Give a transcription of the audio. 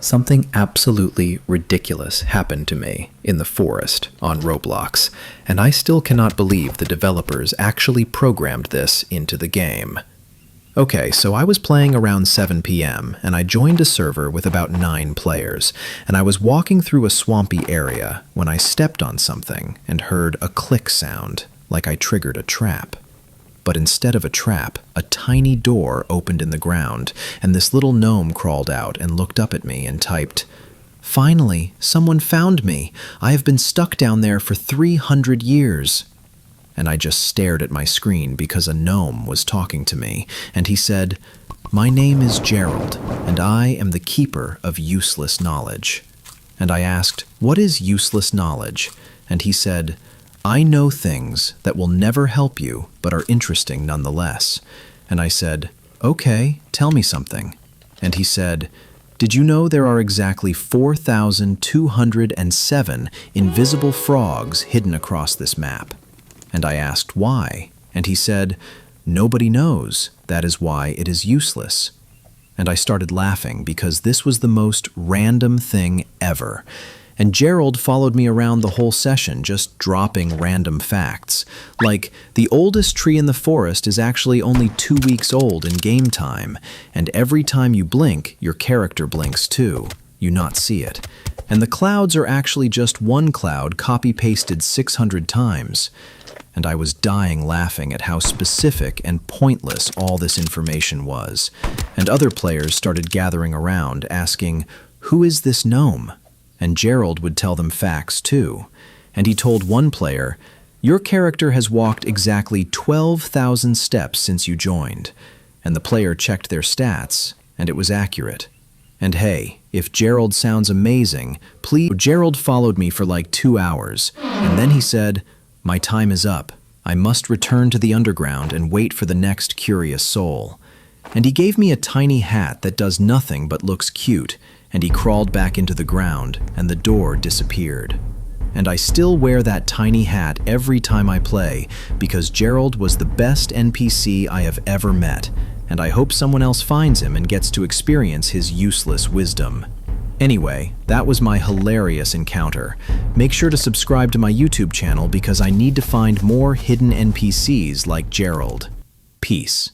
Something absolutely ridiculous happened to me in the forest on Roblox, and I still cannot believe the developers actually programmed this into the game. Okay, so I was playing around 7 p.m., and I joined a server with about 9 players, and I was walking through a swampy area when I stepped on something and heard a click sound, like I triggered a trap. But instead of a trap, a tiny door opened in the ground, and this little gnome crawled out and looked up at me and typed, "Finally, someone found me. I have been stuck down there for 300 years." And I just stared at my screen because a gnome was talking to me, and he said, "My name is Gerald, and I am the keeper of useless knowledge." And I asked, "What is useless knowledge?" And he said, "I know things that will never help you, but are interesting nonetheless." And I said, "Okay, tell me something." And he said, "Did you know there are exactly 4,207 invisible frogs hidden across this map?" And I asked why, and he said, "Nobody knows. That is why it is useless." And I started laughing because this was the most random thing ever. And Gerald followed me around the whole session, just dropping random facts. Like, the oldest tree in the forest is actually only 2 weeks old in game time, and every time you blink, your character blinks too. You not see it. And the clouds are actually just one cloud copy-pasted 600 times. And I was dying laughing at how specific and pointless all this information was. And other players started gathering around, asking, "Who is this gnome?" And Gerald would tell them facts too. And he told one player, "Your character has walked exactly 12,000 steps since you joined." And the player checked their stats, and it was accurate. And hey, if Gerald sounds amazing, please... Gerald followed me for like 2 hours, and then he said, "My time is up. I must return to the underground and wait for the next curious soul." And he gave me a tiny hat that does nothing but looks cute, and he crawled back into the ground, and the door disappeared. And I still wear that tiny hat every time I play, because Gerald was the best NPC I have ever met, and I hope someone else finds him and gets to experience his useless wisdom. Anyway, that was my hilarious encounter. Make sure to subscribe to my YouTube channel because I need to find more hidden NPCs like Gerald. Peace.